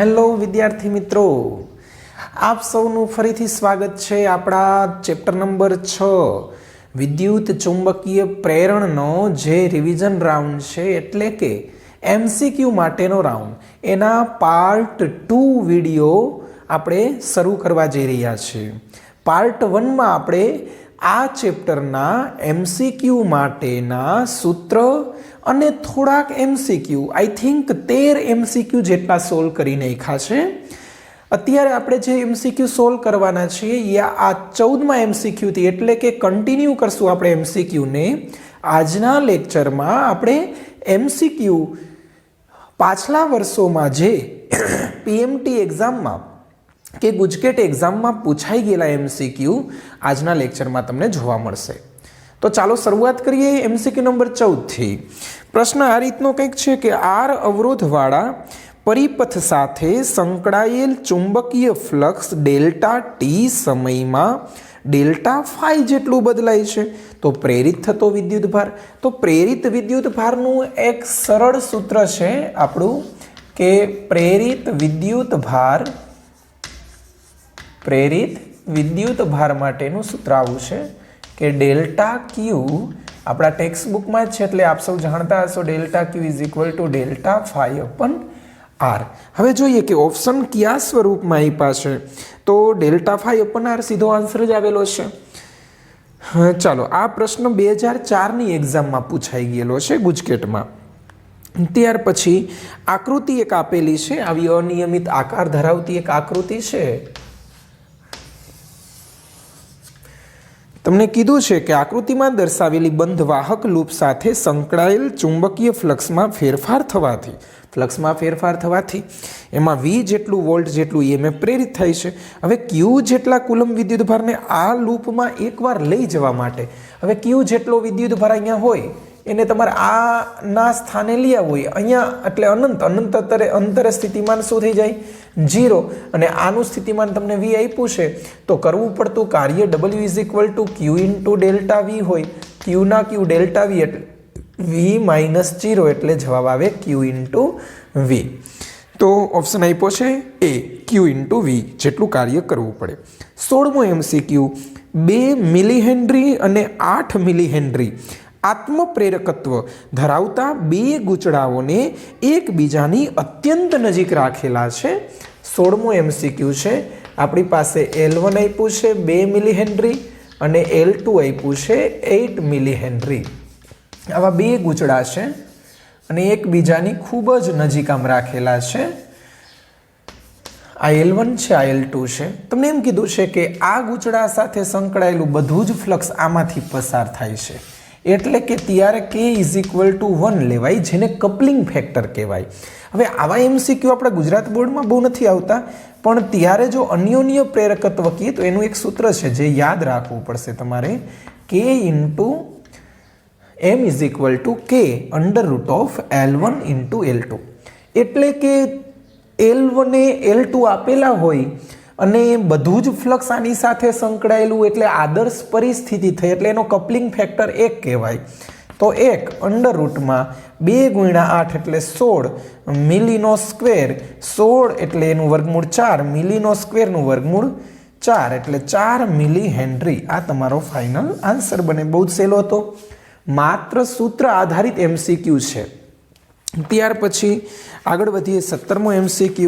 Hello વિદ્યાર્થી મિત્રો, આપ સૌનું ફરીથી સ્વાગત છે આપણા ચેપ્ટર નંબર 6 વિદ્યુત ચુંબકીય પ્રેરણનો જે રિવિઝન રાઉન્ડ છે એટલે કે એમસીક્યુ માટેનો રાઉન્ડ, એના પાર્ટ 2 વિડીયો આપણે શરૂ કરવા જઈ રહ્યા છીએ. પાર્ટ 1માં આપણે આ ચેપ્ટરના એમસીક્યુ માટેના સૂત્ર અને થોડાક એમસીક્યુ, આઈ થિંક 13 એમસીક્યુ જેટલા સોલ્વ કરી નાખ્યા છે. અત્યારે આપણે જે એમસીક્યુ સોલ્વ કરવાના છીએ એ આ 14મા એમસીક્યુથી, એટલે કે કન્ટિન્યુ કરશું આપણે એમસીક્યુને. આજના લેક્ચરમાં આપણે એમસીક્યુ પાછલા વર્ષોમાં જે પીએમટી એક્ઝામમાં કે ગુજકેટ એક્ઝામમાં પૂછાઈ ગયેલા એમસીક્યુ આજના લેક્ચરમાં તમને જોવા મળશે. તો ચાલો શરૂઆત કરીએ એમસીક્યુ નંબર 14થી. પ્રશ્ન આ રીતનો કંઈક છે કે આર અવરોધવાળા પરિપથ સાથે સંકળાયેલ ચુંબકીય ફ્લક્સ ડેલ્ટા ટી સમયમાં ડેલ્ટા ફાઈ જેટલું બદલાય છે, તો પ્રેરિત થતો વિદ્યુતભાર. તો પ્રેરિત વિદ્યુતભારનું એક સરળ સૂત્ર છે આપણું કે પ્રેરિત વિદ્યુતભાર માટેનું સૂત્ર આવું છે કે ડેલ્ટા ક્યુ, આપણા ટેક્સ્ટ બુકમાં જ છે એટલે આપ સૌ જાણતા હશો, delta Q is equal to delta phi upon R. હવે જોઈએ કે ઓપ્શન કયા સ્વરૂપમાં આપ્યા છે, તો ડેલ્ટા ફાઈ અપન આર સીધો આન્સર જ આવેલો છે. ચાલો, આ પ્રશ્ન 2004ની એક્ઝામમાં પૂછાઈ ગયેલો છે ગુજકેટમાં. ત્યાર પછી આકૃતિ એક આપેલી છે, આવી અનિયમિત આકાર ધરાવતી એક આકૃતિ છે. તમને કીધું છે કે આકૃતિમાં દર્શાવેલી બંધ વાહક લૂપ સાથે સંકળાયેલ ચુંબકીય ફ્લક્સમાં ફેરફાર થવાથી એમાં V જેટલું વોલ્ટ જેટલું EMF પ્રેરિત થાય છે. હવે Q જેટલા કુલમ વિદ્યુતભારને આ લૂપમાં એકવાર લઈ જવા માટે, હવે Q જેટલો વિદ્યુતભાર અહીંયા હોય એને તમારે આના સ્થાને લઈ આવવું હોય અહીંયા, એટલે અનંત અંતરે સ્થિતિમાન શું થઈ જાય? 0. અને આનું સ્થિતિમાન તમને V આપ્યું છે તો કરવું પડતું કાર્ય W is equal two Q into delta V હોય. Q ના Q ડેલ્ટા V એટલે V માઇનસ 0, એટલે જવાબ આવે Q ઇન્ટુ V. તો ઓપ્શન આપ્યો છે એ, Q ઇન્ટુ V જેટલું કાર્ય કરવું પડે. 16મો MCQ 2 મિલી હેનરી અને 8 મિલી હેનરી આત્મપ્રેરકત્વ ધરાવતા બે ગૂંચળાઓને એકબીજાની અત્યંત નજીક રાખેલા છે. 16મો MCQ છે. આપણી પાસે L1 આપ્યું છે 2 મિલી હેનરી અને L2 આપ્યું છે 8 મિલી હેનરી. આવા બે ગૂંચળા છે અને એકબીજાની ખૂબ જ નજીક આમ રાખેલા છે. આ L1 છે, આ L2 છે. તમને એમ કીધું છે કે આ ગૂંચળા સાથે સંકળાયેલું બધું જ ફ્લક્સ આમાંથી પસાર થાય છે, એટલે કે ત્યારે K ઇઝ ઇક્વલ ટુ 1 લેવાય, જેને કપલિંગ ફેક્ટર કહેવાય. હવે આવા એમસીક્યુ આપણા ગુજરાત બોર્ડમાં બહુ નથી આવતા, પણ ત્યારે જો અન્યોન્ય પ્રેરકત્વ કહીએ તો એનું એક સૂત્ર છે જે યાદ રાખવું પડશે તમારે, K into M is equal two K under root of L1 into L2. એટલે કે L1 એ L2 આપેલા હોય અને બધું જ ફ્લક્સ આની સાથે સંકળાયેલું, એટલે આદર્શ પરિસ્થિતિ થઈ એટલે એનો કપલિંગ ફેક્ટર 1 કહેવાય. તો 1 અંડર રૂટમાં 2 ગુણ્યા 8 એટલે 16 મિલીનો સ્ક્વેર, 16 એટલે એનું વર્ગમૂળ 4, મિલીનો સ્ક્વેરનું વર્ગમૂળ 4 એટલે 4 મિલી હેનરી. આ તમારો ફાઇનલ આન્સર બને. બહુ જ સહેલો હતો, માત્ર સૂત્ર આધારિત એમસીક્યુ છે. ત્યાર પછી આગળ વધીએ 17મો MCQ.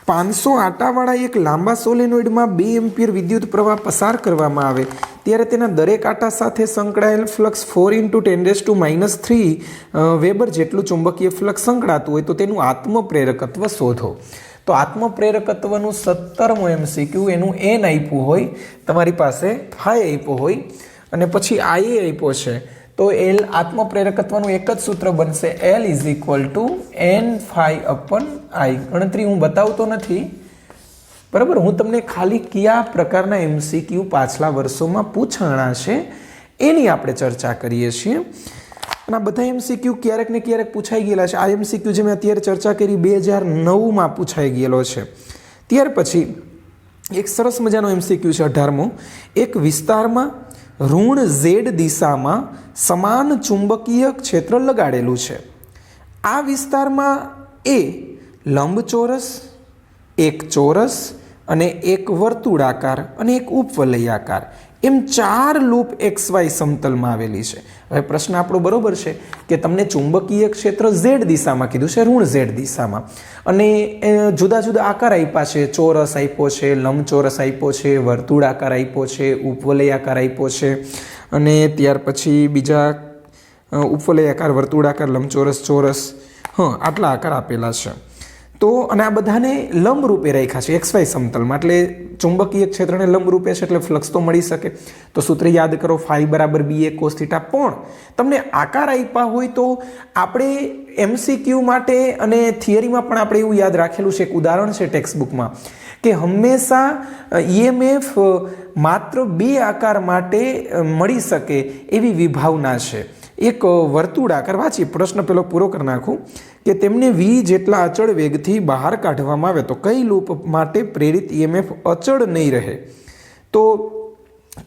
500 આટાવાળા એક લાંબા સોલેનોઇડમાં 2 એમ્પિયર વિદ્યુત પ્રવાહ પસાર કરવામાં આવે ત્યારે તેના દરેક આટા સાથે સંકળાયેલ ફ્લક્સ 4 × 10⁻³ વેબર જેટલું ચુંબકીય ફ્લક્સ સંકળાતું હોય તો તેનું આત્મપ્રેરકત્વ શોધો. તો આત્મપ્રેરકત્વનું 17મો MCQ, એનું N આપ્યું હોય, તમારી પાસે ફાઈ આપ્યો હોય અને પછી IA આપ્યો છે, તો L આત્મપ્રેરકત્વનું એક જ સૂત્ર બનશે, L is equal to N phi upon I. ગણતરી હું બતાવતો નથી, બરાબર, હું તમને ખાલી કયા પ્રકારના MCQ પાછલા વર્ષોમાં પૂછાણા છે એની આપણે ચર્ચા કરીએ છીએ. અને આ બધા MCQ ક્યારેક ને ક્યારેક પૂછાઈ ગયેલા છે. આ MCQ જે મેં અત્યારે ચર્ચા કરી 2009માં પૂછાઈ ગયેલો છે. ત્યાર પછી એક સરસ મજાનો MCQ છે 18મો. એક વિસ્તારમાં ઋણ Z દિશામાં સમાન ચુંબકીય ક્ષેત્ર લગાડેલું છે. આ વિસ્તારમાં એ લંબચોરસ, એક ચોરસ અને એક વર્તુળાકાર અને એક ઉપવલયાકાર એમ 4 લૂપ XY સમતલમાં આવેલી છે. હવે પ્રશ્ન આપણો બરોબર છે કે તમને ચુંબકીય ક્ષેત્ર Z દિશામાં કીધું છે, ઋણ Z દિશામાં, અને જુદા જુદા આકાર આપ્યા છે. ચોરસ આપ્યો છે, લંબચોરસ આપ્યો છે, વર્તુળાકાર આપ્યો છે, ઉપવલયાકાર આપ્યો છે, અને ત્યાર પછી બીજા ઉપવલયાકાર, વર્તુળાકાર, લંબચોરસ, ચોરસ, આટલા આકાર આપેલા છે. તો અને આ બધાને લંબ રૂપે રાખ્યા છે XY સમતલમાં, એટલે ચુંબકીય ક્ષેત્રને લંબ રૂપે છે એટલે ફ્લક્સ તો મળી શકે. તો સૂત્ર યાદ કરો, φ બરાબર BA cos θ. પણ તમને આકાર આપ્યા હોય તો આપણે MCQ માટે અને થિયરીમાં પણ આપણે એવું યાદ રાખેલું છે, એક ઉદાહરણ છે ટેક્સ્ટબુકમાં, કે હંમેશા EMF માત્ર 2 આકાર માટે મળી શકે એવી વિભાવના છે. એક વર્તુળાકાર, વાંચી પ્રશ્ન પેલો પૂરો કરી નાખું, કે તેમને v જેટલા અચળ વેગથી બહાર કાઢવામાં આવે તો કઈ લૂપ માટે પ્રેરિત EMF અચળ નહીં રહે? તો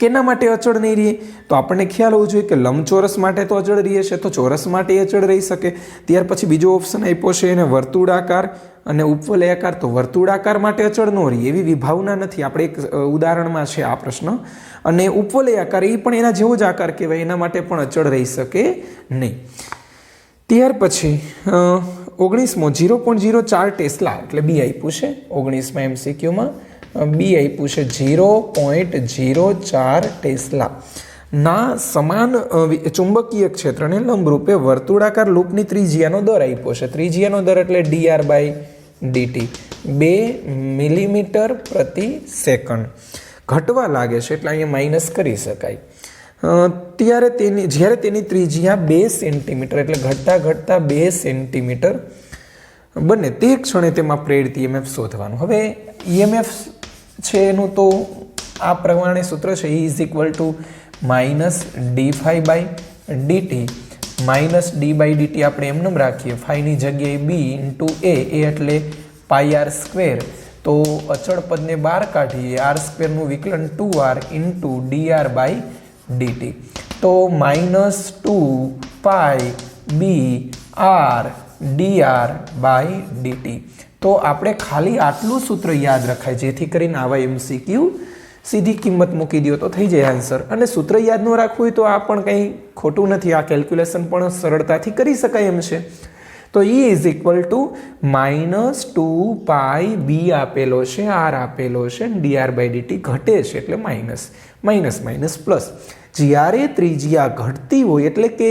કેના માટે અચળ નહીં રહે? તો આપણને ખ્યાલ હોવો જોઈએ કે લંબચોરસ માટે તો અચળ રહે છે, તો ચોરસ માટે અચળ રહી શકે. ત્યાર પછી બીજો ઓપ્શન આપ્યો છે એને વર્તુળાકાર અને ઉપવલયાકાર, તો વર્તુળાકાર માટે અચળ ન રહે એવી વિભાવના નથી. આપણે એક ઉદાહરણમાં છે આ પ્રશ્ન. અને ઉપવલયાકાર એ પણ એના જેવો જ આકાર કહેવાય, એના માટે પણ અચળ રહી શકે નહીં. ત્યાર પછી 19મો 0.04 ટેસ્લા, એટલે બી આપ્યું છે 19માં MCQમાં, બી આપ્યું છે 0.04 ટેસ્લા ના સમાન ચુંબકીય ક્ષેત્રને લંબરૂપે વર્તુળાકાર લૂપની ત્રિજ્યાનો દર આપ્યો છે. ત્રિજ્યાનો દર એટલે dr/dt 2 મિલીમીટર પ્રતિ સેકન્ડ. ઘટવા લાગે છે એટલે અહીંયા માઇનસ કરી શકાય. જ્યારે તેની ત્રિજ્યા 2 સેન્ટીમીટર એટલે ઘટતા 2 સેન્ટીમીટર બને તે ક્ષણે તેમાં પ્રેરિત EMF શોધવાનું. હવે EMF છે એનું તો આ પ્રમાણે સૂત્ર છે, E = -dφ/dt. -d/dt આપણે એમને રાખીએ, ફાઈની જગ્યાએ b × a એટલે πr². તો અચળ પદને બહાર કાઢીએ, r² નું વિકલન 2r × dr/dt. તો -2πbr/dr/dt. તો આપણે ખાલી આટલું સૂત્ર યાદ રખાય, જેથી કરીને આવા MCQ સીધી કિંમત મૂકી દો તો થઈ જાય આન્સર. અને સૂત્ર યાદ ન રાખવું હોય તો આ પણ કંઈ ખોટું નથી, આ કેલ્ક્યુલેશન પણ સરળતાથી કરી શકાય એમ છે. તો E = -2πb આપેલો છે, r આપેલો છે, dr/dt ઘટે છે એટલે માઇનસ, માઇનસ પ્લસ. જ્યારે ત્રિજ્યા ઘટતી હોય એટલે કે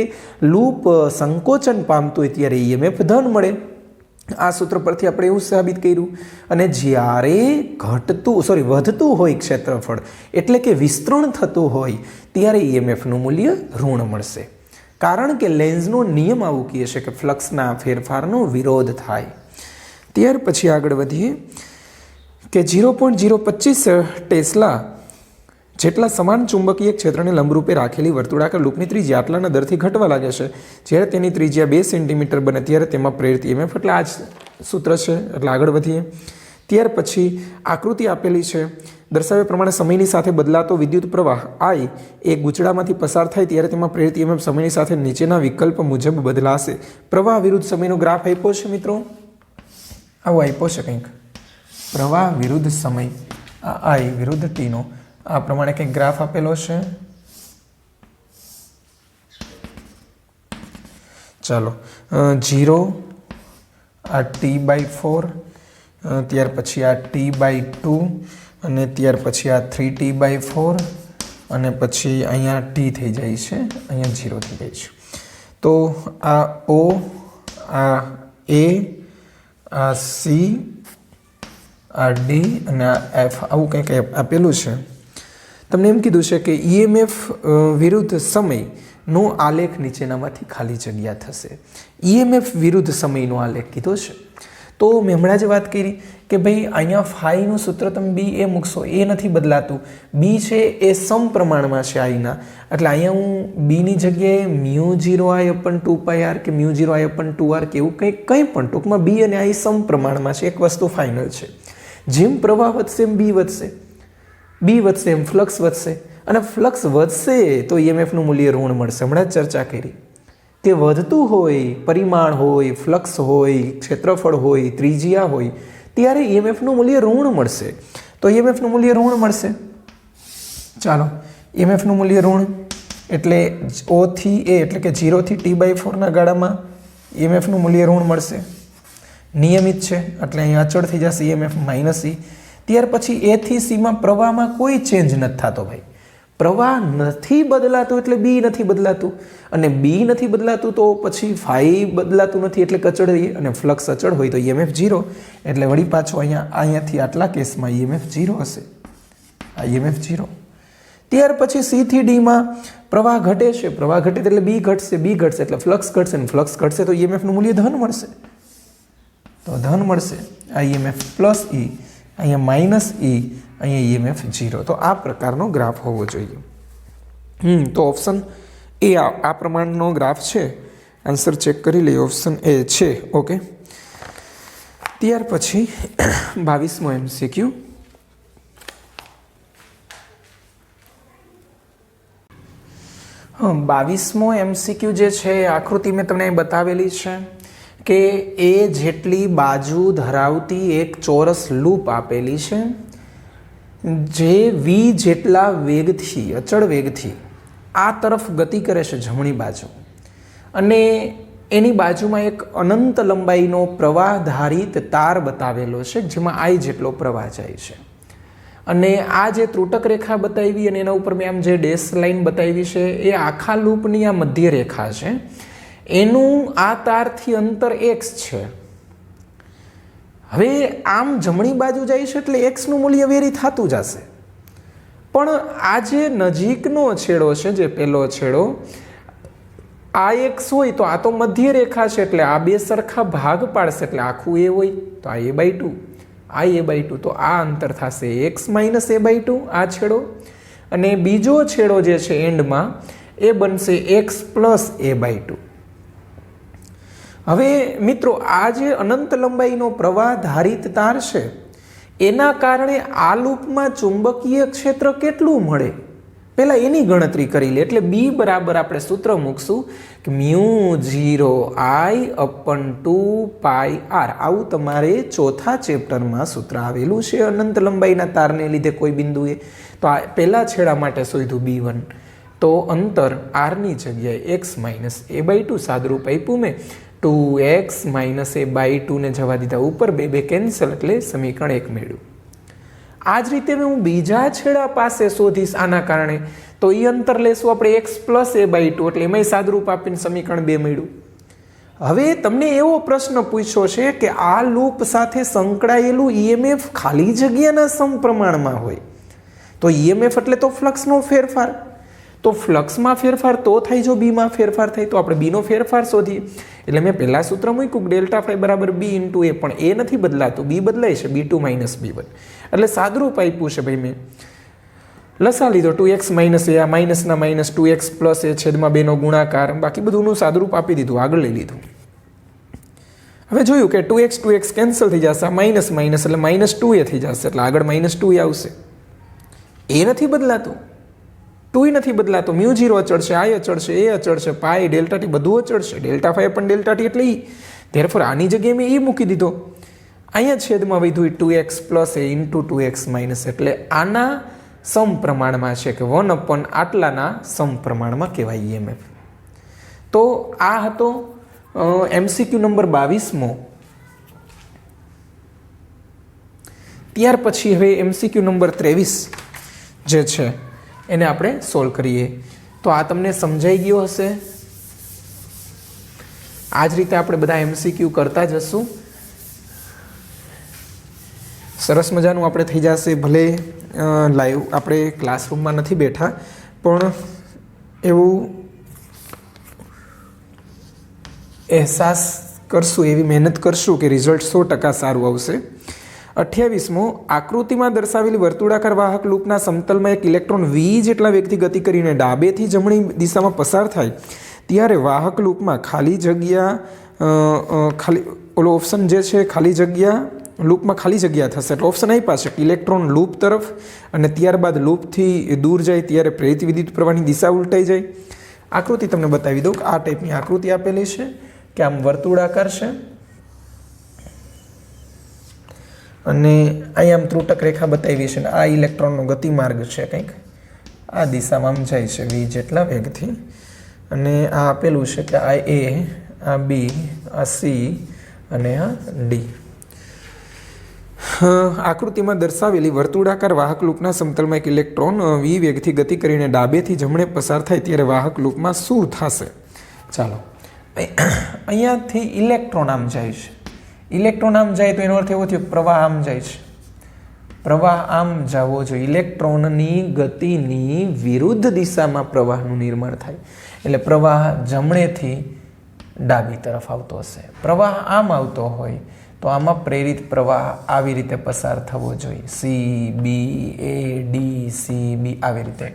લૂપ સંકોચન પામતું હોય ત્યારે EMF ધન મળે. આ સૂત્ર પરથી આપણે એવું સાબિત કર્યું. અને જ્યારે વધતું હોય ક્ષેત્રફળ એટલે કે વિસ્તરણ થતું હોય ત્યારે EMFનું મૂલ્ય ઋણ મળશે. કારણ કે લેન્ઝનો નિયમ આવું કહે છે કે ફ્લક્સના ફેરફારનો વિરોધ થાય. ત્યાર પછી આગળ વધીએ કે 0.025 ટેસ્લા જેટલા સમાન ચુંબકીય ક્ષેત્રને લંબરૂપે રાખેલી વર્તુળાકાર લૂપની ત્રિજ્યા આટલાના દરથી ઘટવા લાગે છે. જ્યારે તેની ત્રિજ્યા 2 સેન્ટીમીટર બને ત્યારે તેમાં પ્રેરિત EMF, એટલે આ જ સૂત્ર છે. એટલે આગળ વધીએ. ત્યાર પછી આકૃતિ આપેલી છે, દર્શાવ્યા પ્રમાણે સમયની સાથે બદલાતો વિદ્યુત પ્રવાહ I એ ગૂંચળામાંથી પસાર થાય ત્યારે તેમાં પ્રેરિત EMF સમયની સાથે નીચેના વિકલ્પ મુજબ બદલાશે. પ્રવાહ વિરુદ્ધ સમયનો ગ્રાફ આપ્યો છે મિત્રો, આવો આપ્યો છે કંઈક, પ્રવાહ વિરુદ્ધ સમય, આ I વિરુદ્ધ T નો આ પ્રમાણે કંઈક ગ્રાફ આપેલો છે. ચાલો 0, આ T/4, ત્યાર પછી આ T/2, અને ત્યાર પછી આ 3T/4, અને પછી અહીંયા T થઈ જાય છે, અહીંયા 0 થઈ જાય છે. તો આ O, આ A, આ C, આ D અને આ F આવું કંઈક આપેલું છે. તમને એમ કીધું છે કે EMF વિરુદ્ધ સમયનો આલેખ નીચેનામાંથી ખાલી જગ્યા થશે. EMF વિરુદ્ધ સમયનો આલેખ કીધો છે. તો મેં હમણાં જ વાત કરી કે ભાઈ અહીંયા ફાઈનું સૂત્ર તમે બી એ મૂકશો, એ નથી બદલાતું. બી છે એ સમપ્રમાણમાં છે આઈના, એટલે અહીંયા હું બીની જગ્યાએ μ0I/2πr કે μ0I/2r કે એવું કંઈ પણ, ટૂંકમાં બી અને આઈ સમપ્રમાણમાં છે. એક વસ્તુ ફાઇનલ છે, જેમ પ્રવાહ વધશે એમ બી વધશે, બી વધશે એમ ફ્લક્સ વધશે, અને ફ્લક્સ વધશે તો EMFનું મૂલ્ય ઋણ મળશે. હમણાં જ ચર્ચા કરી. તે વધતું હોય, પરિમાણ હોય, ફ્લક્સ હોય, ક્ષેત્રફળ હોય, ત્રિજ્યા હોય, ત્યારે ઈએમએફનું મૂલ્ય ઋણ મળશે. તો ઈએમએફનું મૂલ્ય ઋણ મળશે. ચાલો, ઈએમએફનું મૂલ્ય ઋણ એટલે O થી A એટલે કે 0 થી T/4ના ગાળામાં ઈએમએફનું મૂલ્ય ઋણ મળશે. નિયમિત છે એટલે અહીં અચળ થઈ જશે ઈએમએફ -E. ત્યાર પછી A થી Cમાં પ્રવાહમાં કોઈ ચેન્જ નથી થતો ભાઈ. પ્રવાહ નથી બદલાતું એટલે બી નથી બદલાતું, અને બી નથી બદલાતું તો પછી ફાઈ બદલાતું નથી એટલે અચળ રહીએ, અને ફ્લક્સ અચળ હોય તો ઈએમએફ 0 એટલે વળી પાછો અહીંયાથી આટલા કેસમાં ઈએમએફ 0 હશે. આ ઈએમએફ 0. ત્યાર પછી સી થી ડીમાં પ્રવાહ ઘટે છે, પ્રવાહ ઘટે એટલે બી ઘટશે, બી ઘટશે એટલે ફ્લક્સ ઘટશે, અને ફ્લક્સ ઘટશે તો ઈએમએફનું મૂલ્ય ધન મળશે. તો ધન મળશે. આ ઈએમએફ +E, અહીંયા -E, અહીંયા ઈએમએફ 0. તો આ પ્રકારનો ગ્રાફ હોવો જોઈએ. તો ઓપ્શન એ આ પ્રમાણનો ગ્રાફ છે. આન્સર ચેક કરી લઈએ. ઓપ્શન એ છે. ઓકે. ત્યાર પછી 22મો MCQ. હા, 22મો MCQ જે છે આકૃતિ મેં તમને બતાવેલી છે કે એ જેટલી બાજુ ધરાવતી એક ચોરસ લૂપ આપેલી છે જે v જેટલા વેગથી, અચળ વેગથી આ તરફ ગતિ કરે છે જમણી બાજુ, અને એની બાજુમાં એક અનંત લંબાઈનો પ્રવાહધારિત તાર બતાવેલો છે જેમાં I જેટલો પ્રવાહ જાય છે. અને આ જે ત્રુટક રેખા બતાવી અને એના ઉપર મેં આમ જે ડેશ લાઈન બતાવી છે એ આખા લૂપની આ મધ્ય રેખા છે. એનું આ તારથી અંતર x છે. હવે આમ જમણી બાજુ જાય છે એટલે એક્સનું મૂલ્ય વેરી થતું જશે, પણ આ જે નજીકનો છેડો છે, જે પહેલો છેડો આ એક્સ હોય તો આ તો મધ્ય રેખા છે એટલે આ બે સરખા ભાગ પાડશે એટલે આખું એ હોય તો આ a/2, આ a/2, તો આ અંતર થશે x - a/2 આ છેડો, અને બીજો છેડો જે છે એન્ડમાં એ બનશે x + a/2. હવે મિત્રો આ જે અનંત લંબાઈનો પ્રવાહધારિત તાર છે એના કારણે આ લૂપમાં ચુંબકીય ક્ષેત્ર કેટલું મળે પહેલાં એની ગણતરી કરી લે. એટલે બી બરાબર આપણે સૂત્ર મૂકશું કે μ0I/2πr. આવું તમારે ચોથા ચેપ્ટરમાં સૂત્ર આવેલું છે અનંત લંબાઈના તારને લીધે કોઈ બિંદુએ. તો આ પહેલા છેડા માટે શોધ્યું B1, તો અંતર આરની જગ્યાએ x - a/2 સાદરૂપ આપ્યું મેં. 2x - a/2 ને જવા દીધા ઉપર, બે કેન્સલ એટલે સમીકરણ 1 મેળવ્યું. આ જ રીતે હું બીજા છેડા પાસે શોધીશ આના કારણે, તો એ અંતર લેશું આપણે x + a/2 એટલે એમાંય સાદરૂપ આપીને સમીકરણ 2 મળ્યું. હવે તમને એવો પ્રશ્ન પૂછ્યો છે કે આ લૂપ સાથે સંકળાયેલું ઈએમએફ ખાલી જગ્યાના સમપ્રમાણમાં હોય તો ઈએમએફ એટલે તો ફ્લક્સનો ફેરફાર, તો ફ્લક્સમાં ફેરફાર તો થાય જો બીમાં ફેરફાર થાય, તો આપણે બીનો ફેરફાર શોધીએ. એટલે મેં પહેલાં સૂત્ર મૂક્યું ∆ ∅ = b × a, પણ એ નથી બદલાતું, બી બદલાય છે b2 - b1. એટલે સાદરૂપ આપ્યું છે ભાઈ, મેં લસા લીધો 2x - a, આ માઇનસના માઇનસ 2x + a છેદમાં 2નો ગુણાકાર, બાકી બધુંનું સાદરૂપ આપી દીધું, આગળ લઈ લીધું. હવે જોયું કે 2x કેન્સલ થઈ જશે, માઇનસ માઇનસ એટલે -2a થઈ જશે, એટલે આગળ -2a આવશે. એ નથી બદલાતું, 2 નથી બદલાતો, μ0 અચળ છે, I અચળ છે, a અચળ છે, પાઈ ∆t બધું અચળ છે, ∆ ∅ પણ ∆t એટલે E. ધેરફોર આની જગ્યાએ મેં E મૂકી દીધો, અહીંયા છેદમાં વધ્યું 2x + a × 2x - એટલે આના સમપ્રમાણમાં છે કે 1/ આટલાના સમપ્રમાણમાં કહેવાય ઈએમએફ. તો આ હતો MCQ નંબર 22મો. ત્યાર પછી હવે MCQ નંબર 23 જે છે એને આપણે સોલ્વ કરીએ. તો આ તમને સમજાઈ ગયો હશે. આ જ રીતે આપણે બધા MCQ કરતા જશું. સરસ મજાનું આપણે થઈ જશે. ભલે લાઈવ આપણે ક્લાસરૂમમાં નથી બેઠા, પણ એવું અહેસાસ કરશું, એવી મહેનત કરશું કે રિઝલ્ટ 100% સારું આવશે. 28મો, આકૃતિમાં દર્શાવેલી વર્તુળાકાર વાહક લૂપના સમતલમાં એક ઇલેક્ટ્રોન v જેટલા વેગથી ગતિ કરીને ડાબેથી જમણી દિશામાં પસાર થાય ત્યારે વાહક લૂપમાં ખાલી જગ્યા ઓલો ઓપ્શન જે છે ખાલી જગ્યા લૂપમાં ખાલી જગ્યા થશે. એટલે ઓપ્શન આપ્યા છે કે ઇલેક્ટ્રોન લૂપ તરફ અને ત્યારબાદ લૂપથી દૂર જાય ત્યારે પ્રેરિત વિદ્યુત પ્રવાહની દિશા ઉલટાઈ જાય, આકૃતિ તમને બતાવી દઉં કે આ ટાઈપની આકૃતિ આપેલી છે કે આમ વર્તુળાકાર છે અને અહીં આમ ત્રુટક રેખા બતાવી છે. આ ઇલેક્ટ્રોનનો ગતિમાર્ગ છે, કંઈક આ દિશામાં આમ જાય છે v જેટલા વેગથી. અને આ આપેલું છે કે આ a, આ b, આ c અને આ d. આકૃતિમાં દર્શાવેલી વર્તુળાકાર વાહક લૂપના સમતલમાં એક ઇલેક્ટ્રોન v વેગથી ગતિ કરીને ડાબેથી જમણે પસાર થાય ત્યારે વાહક લૂપમાં શું થશે? ચાલો, અહીંયાથી ઇલેક્ટ્રોન આમ જાય છે. ઇલેક્ટ્રોન આમ જાય તો એનો અર્થ એવો થયો પ્રવાહ આમ જાય છે. પ્રવાહ આમ જવો જોઈએ. ઇલેક્ટ્રોનની ગતિની વિરુદ્ધ દિશામાં પ્રવાહનું નિર્માણ થાય. એટલે પ્રવાહ જમણેથી ડાબી તરફ આવતો હશે. પ્રવાહ આમ આવતો હોય તો આમાં પ્રેરિત પ્રવાહ આવી રીતે પસાર થવો જોઈએ. સી બી એ ડી સી બી આવી રીતે.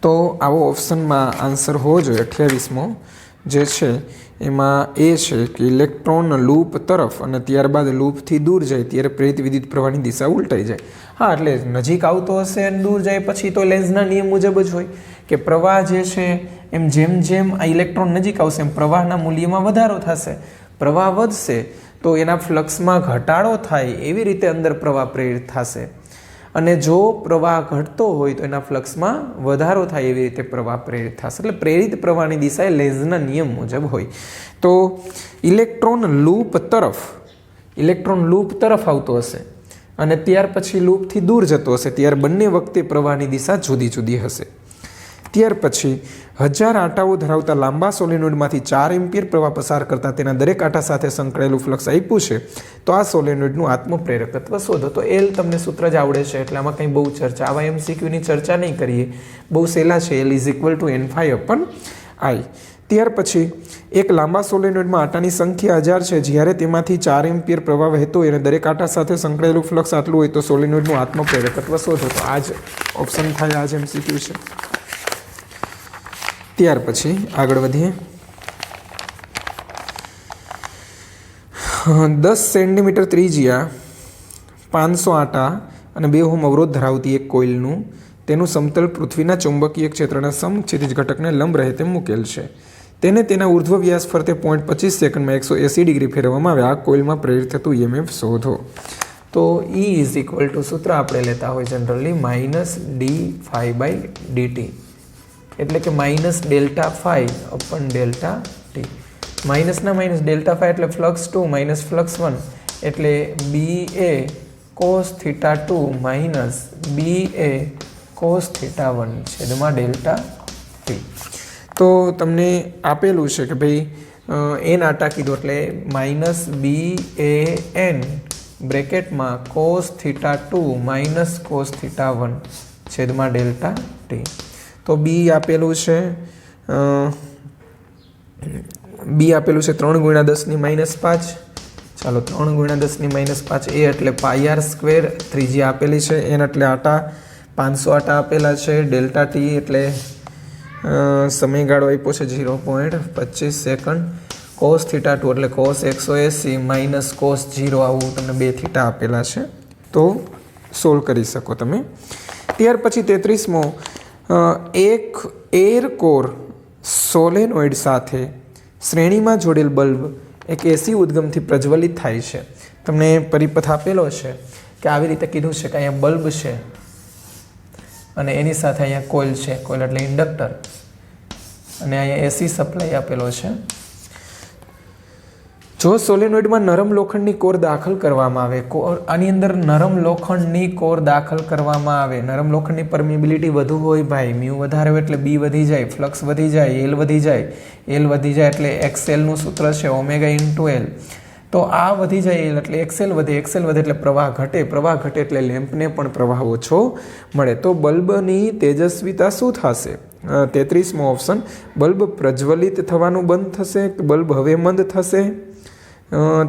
તો આવો ઓપ્શનમાં આન્સર હોવો જોઈએ 28મો જે છે એમાં એ છે કે ઇલેક્ટ્રોન લૂપ તરફ અને ત્યારબાદ લૂપથી દૂર જાય ત્યારે પ્રેરિત વિદ્યુત પ્રવાહની દિશા ઉલટાઈ જાય. હા, એટલે નજીક આવતો હશે અને દૂર જાય પછી તો લેન્ઝના નિયમ મુજબ જ હોય કે પ્રવાહ જે છે એમ જેમ જેમ આ ઇલેક્ટ્રોન નજીક આવશે એમ પ્રવાહના મૂલ્યમાં વધારો થશે. પ્રવાહ વધશે તો એના ફ્લક્સમાં ઘટાડો થાય એવી રીતે અંદર પ્રવાહ પ્રેરિત થશે. અને જો પ્રવાહ ઘટતો હોય તો એના ફ્લક્સમાં વધારો થાય એવી રીતે પ્રવાહ પ્રેરિત થશે. એટલે પ્રેરિત પ્રવાહની દિશા એ લેન્ઝના નિયમ મુજબ હોય. તો ઇલેક્ટ્રોન લૂપ તરફ આવતો હશે અને ત્યાર પછી લૂપથી દૂર જતો હશે ત્યારે બંને વખતે પ્રવાહની દિશા જુદી જુદી હશે. ત્યાર પછી 1000 આંટાઓ ધરાવતા લાંબા સોલેનોઇડમાંથી 4 એમ્પિયર પ્રવાહ પસાર કરતા તેના દરેક આંટા સાથે સંકળાયેલું ફ્લક્સ આપ્યું છે. તો આ સોલેનોઇડનું આત્મપ્રેરકત્વ શોધો. તો એલ તમને સૂત્ર જ આવડે છે એટલે આમાં કંઈ બહુ ચર્ચા, આવા MCQની ચર્ચા નહીં કરીએ, બહુ સહેલા છે. L = N∅/I. ત્યાર પછી એક લાંબા સોલેનોઇડમાં આંટાની સંખ્યા 1000 છે. જ્યારે તેમાંથી 4 એમ્પિયર પ્રવાહ વહેતો હોય અને દરેક આંટા સાથે સંકળાયેલું ફ્લક્સ આટલું હોય તો સોલેનોઇડનું આત્મપ્રેરકત્વ શોધો. તો આ જ ઓપ્શન થાય, આ જ MCQ છે. ત્યાર પછી આગળ વધીએ. 10 સેન્ટીમીટર ત્રિજ્યા 500 આંટા અને 2 ઓહ્મ અવરોધ ધરાવતી એક કોઇલનું તેનું સમતલ પૃથ્વીના ચુંબકીય ક્ષેત્રના સમક્ષિતિજ ઘટકને લંબ રહે તેમ મૂકેલ છે. તેને તેના ઉર્ધ્વ વ્યાસ ફરતે 0.25 સેકન્ડમાં 180 ડિગ્રી ફેરવવામાં આવે. આ કોઇલમાં પ્રેરિત થતું EMF શોધો. તો E = સૂત્ર આપણે લેતા હોય જનરલી -d∅/dt, એટલે કે -ΔΦ/ΔT. માઇનસના માઇનસ ΔΦ એટલે ફ્લક્સ 2 માઇનસ ફ્લક્સ 1 એટલે BA cos θ2 minus BA cos θ1 છેદમાં ΔT. તો તમને આપેલું છે કે ભાઈ n આટા કીધું એટલે -BAN બ્રેકેટમાં cos θ2 માઇનસ cos θ1 છેદમાં ΔT. તો બી આપેલું છે 3 × 10⁻5. ચાલો 3 × 10⁻5 એ એટલે πr². ત્રીજી આપેલી છે n એટલે આટા, 500 આટા આપેલા છે. ΔT એટલે સમયગાળો આપ્યો છે 0.25 સેકન્ડ. cos θ2 એટલે cos 180 માઇનસ cos 0 આવું તમને 2 થીટા આપેલા છે. તો સોલ્વ કરી શકો તમે. ત્યાર પછી 33મો એક એર કોર સોલેનોઇડ સાથે શ્રેણીમાં જોડેલ બલ્બ એક એસી ઉદ્ગમથી પ્રજ્વલિત થાય છે. તમને પરિપથ આપેલો છે કે આવી રીતે કીધું છે કે અહીંયા બલ્બ છે અને એની સાથે અહીંયા કોઇલ છે. કોઇલ એટલે ઇન્ડક્ટર અને અહીંયા એસી સપ્લાય આપેલો છે. જો સોલેનોઇડમાં નરમ લોખંડની કોર દાખલ કરવામાં આવે, આની અંદર નરમ લોખંડની કોર દાખલ કરવામાં આવે, નરમ લોખંડની પરમિબિલિટી વધુ હોય ભાઈ, મ્યુ વધારે હોય એટલે બી વધી જાય, ફ્લક્સ વધી જાય, એલ વધી જાય, એલ વધી જાય એટલે XL નું સૂત્ર છે ω × L. તો આ વધી જાય એલ એટલે XL વધે, XL વધે એટલે પ્રવાહ ઘટે, પ્રવાહ ઘટે એટલે લેમ્પને પણ પ્રવાહ ઓછો મળે. તો બલ્બની તેજસ્વીતા શું થશે? 33મો ઓપ્શન, બલ્બ પ્રજ્વલિત થવાનું બંધ થશે, બલ્બ હવે મંદ થશે.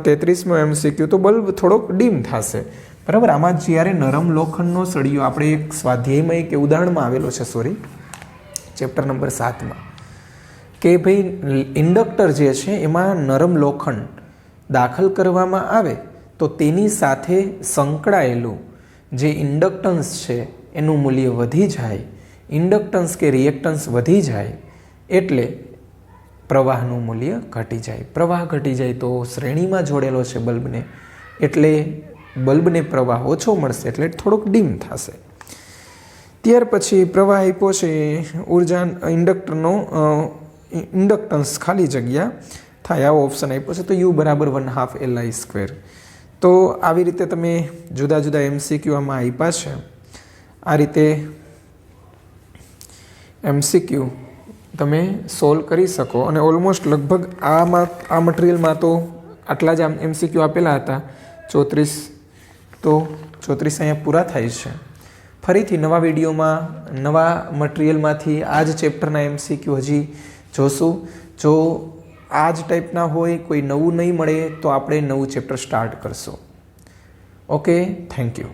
33મો MCQ, તો બલ્બ થોડોક ડીમ થશે. બરાબર. આમાં જ્યારે નરમ લોખંડનો સળિયો આપણે એક સ્વાધ્યાયમાં એક ઉદાહરણમાં આવેલો છે, ચેપ્ટર નંબર 7માં, કે ભાઈ ઇન્ડક્ટર જે છે એમાં નરમ લોખંડ દાખલ કરવામાં આવે તો તેની સાથે સંકળાયેલું જે ઇન્ડક્ટન્સ છે એનું મૂલ્ય વધી જાય, ઇન્ડક્ટન્સ કે રિએક્ટન્સ વધી જાય એટલે પ્રવાહનું મૂલ્ય ઘટી જાય. પ્રવાહ ઘટી જાય તો શ્રેણીમાં જોડેલો છે બલ્બને, એટલે બલ્બને પ્રવાહ ઓછો મળશે, એટલે થોડોક ડીમ થશે. ત્યાર પછી પ્રવાહ આપ્યો છે ઉર્જા ઇન્ડક્ટરનો ઇન્ડક્ટન્સ ખાલી જગ્યા થાય આવો ઓપ્શન આપ્યો છે, તો યુ બરાબર 1/2 LI². તો આવી રીતે તમે જુદા જુદા MCQ આમાં આપ્યા છે. આ રીતે MCQ તમે સોલ્વ કરી શકો. અને ઓલમોસ્ટ લગભગ આ મટીરિયલમાં તો આટલા જ MCQ આપેલા હતા, 34. તો 34 અહીંયા પૂરા થાય છે. ફરીથી નવા વિડીયોમાં નવા મટીરિયલમાંથી આ જ ચેપ્ટરના MCQ હજી જોશું. જો આ જ ટાઈપના હોય, કોઈ નવું નહીં મળે, તો આપણે નવું ચેપ્ટર સ્ટાર્ટ કરશું. Okay, thank you.